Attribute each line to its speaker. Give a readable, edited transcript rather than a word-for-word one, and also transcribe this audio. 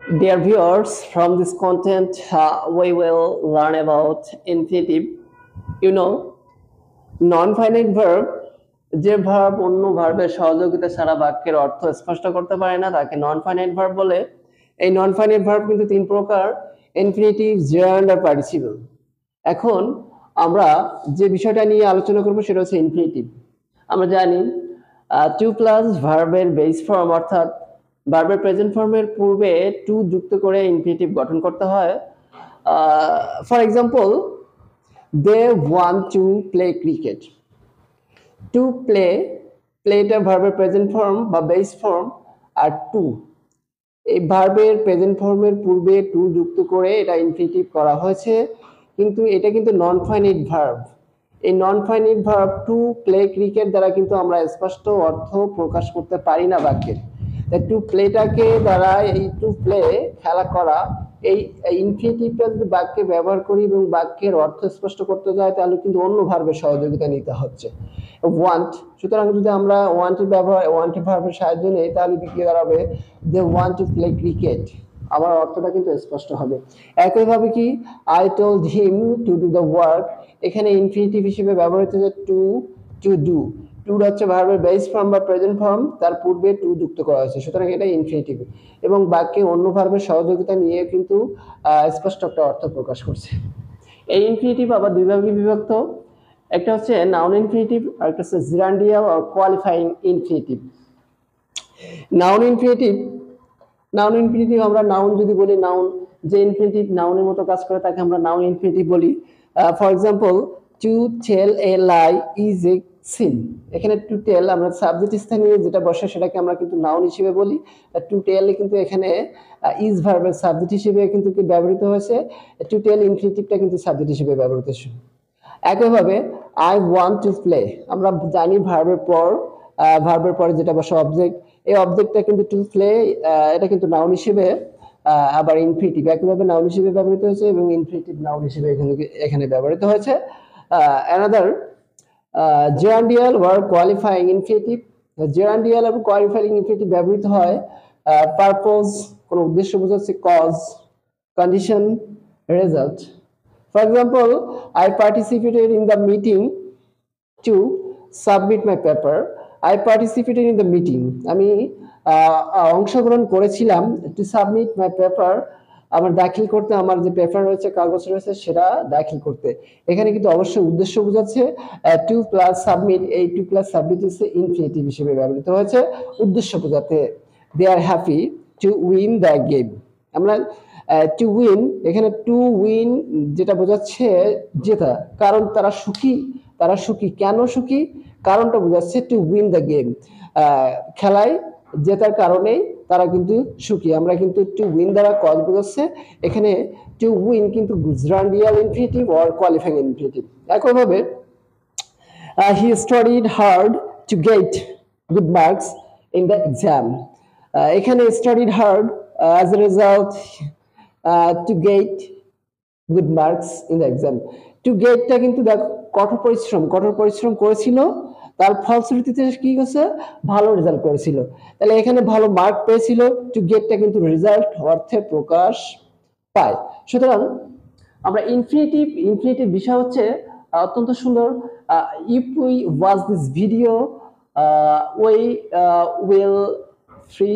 Speaker 1: Dear viewers, from this content, we will learn about infinitive. You know, non-finite verb যে verb অন্য ভার্বের সহযোগিতা ছাড়া বাক্যের অর্থ স্পষ্ট করতে পারে না তাকে নন ফাইনাইট ভার্ব বলে। এই নন ফাইনাইট ভার্ব কিন্তু তিন প্রকার: ইনফিনিটিভ, জার্ন্ড আর পার্টিসিপল। এখন আমরা যে বিষয়টা নিয়ে আলোচনা করব সেটা হচ্ছে ইনফিনিটিভ। আমরা জানি টু প্লাস ভার্বের বেস ফর্ম অর্থাৎ ভার্বের প্রেজেন্ট ফর্মের পূর্বে টু যুক্ত করে ইনফিনিটিভ গঠন করতে হয়। For example, they want to play cricket. To play, প্লেটা ভার্বের প্রেজেন্ট ফর্ম বা বেস ফর্ম, আর টু এই ভার্বের প্রেজেন্ট ফর্মের পূর্বে টু যুক্ত করে এটা ইনফিনিটিভ করা হয়েছে, কিন্তু এটা কিন্তু নন ফাইনাইট ভার্ব। এই non finite verb to play cricket দ্বারা কিন্তু আমরা স্পষ্ট অর্থ প্রকাশ করতে পারি না বাক্যের। টু প্লেটাকে দ্বারা এই টু প্লে খেলা করা, এই ইনফিনিটিভটা যদি বাক্যে ব্যবহার করি এবং বাক্যের অর্থ স্পষ্ট করতে যায় তাহলে কিন্তু অন্য ভার্বের সহযোগিতা নিতে হচ্ছে। ওয়ান্ট, সুতরাং যদি আমরা ওয়ান্টের ব্যবহার ওয়ান্টেড ভার্বের সাহায্য নেই তাহলে কি দাঁড়াবে? They want to play cricket. আমার অর্থটা কিন্তু স্পষ্ট হবে। একইভাবে কি, I told him to do the work, এখানে ইনফিনিটিভ হিসেবে ব্যবহৃত হচ্ছে টু, টু ডু। টু হচ্ছে ভার্বের বেস ফর্ম বা প্রেজেন্ট ফর্ম, তার পূর্বে টু যুক্ত করা হয়েছে, সুতরাং এটা ইনফিনিটিভ এবং বাক্যে অন্য ভার্বের সহযোগিতা নিয়ে কিন্তু স্পষ্ট একটা অর্থ প্রকাশ করছে। এই ইনফিনিটিভ আবার দুই ভাগে বিভক্ত। একটা হচ্ছে নাউন ইনফিনিটিভ আর একটা হচ্ছে gerundial or qualifying infinitive. Noun infinitive, noun infinitive আমরা নাউন যদি বলি, নাউন যে ইনফিনিটিভ নাউনের মতো কাজ করে তাকে আমরা নাউন ইনফিনিটিভ বলি। For example, to tell a lie is a sin. এখানে টু টেল আমরা সাবজেক্ট স্থানীয় যেটা বসে সেটাকে আমরা কিন্তু নাউন হিসেবে বলি। টু টেল কিন্তু এখানে ইজ ভার্বের সাবজেক্ট হিসেবে কিন্তু ব্যবহৃত হয়েছে। টু টেল ইনফিনিটিভটা কিন্তু সাবজেক্ট হিসেবে ব্যবহৃত হয়েছে। একইভাবে আই ওয়ান্ট টু প্লে, আমরা জানি ভার্বের পরে যেটা বসে অবজেক্ট, এই অবজেক্টটা কিন্তু টু প্লে, এটা কিন্তু নাউন হিসেবে আবার ইনফিনিটিভ একইভাবে নাউন হিসেবে ব্যবহৃত হয়েছে এবং ইনফিনিটিভ নাউন হিসেবে এখানে ব্যবহৃত হয়েছে। Another gerundial word qualifying infinitive. Gerundial এবং কোয়ালিফাইং ইনফিনিটিভ ব্যবহৃত হয় পারপোজ, কোন উদ্দেশ্য বোঝাচ্ছে, cause, condition, result. For example, I participated in the meeting to submit my paper. I participated in the meeting. আমি অংশগ্রহণ করেছিলাম to submit my paper, আমার দাখিল করতে, আমার যে পেপার রয়েছে, কাগজ রয়েছে সেটা দাখিল করতে। এখানে কিন্তু অবশ্যই উদ্দেশ্য বোঝাচ্ছে। টু প্লাস সাবমিট, এই টু প্লাস সাবমিট হচ্ছে ইনফিনিটিভ হিসেবে ব্যবহৃত হয়েছে উদ্দেশ্য বোঝাতে। They are happy to win the game. আমরা টু উইন, এখানে টু উইন যেটা বোঝাচ্ছে জেতা, কারণ তারা সুখী। তারা সুখী, কেন সুখী? কারণটা বোঝাচ্ছে টু উইন দ্য গেম, খেলায় জেতার কারণেই তারা কিন্তু সুখী। আমরা কিন্তু টু উইন দ্বারা কজ বোঝাচ্ছে, এখানে টু উইন কিন্তু gerundial infinitive or qualifying infinitive. একইভাবে he studied hard to get good marks in the exam. এখানে studied hard as a result to get good marks in the exam. To গেটটা কিন্তু দেখো কঠোর পরিশ্রম করেছিল, তার ফলশ্রুতিতে কি হয়েছে? ভালো রেজাল্ট করেছিল। তাহলে এখানে ভালো মার্ক পেয়েছিল, টু গেটটা কিন্তু রেজাল্ট অর্থে প্রকাশ পায়। সুতরাং আমরা ইনফিনিটিভ বিষয় হচ্ছে অত্যন্ত সুন্দর। If we watch this video, we will free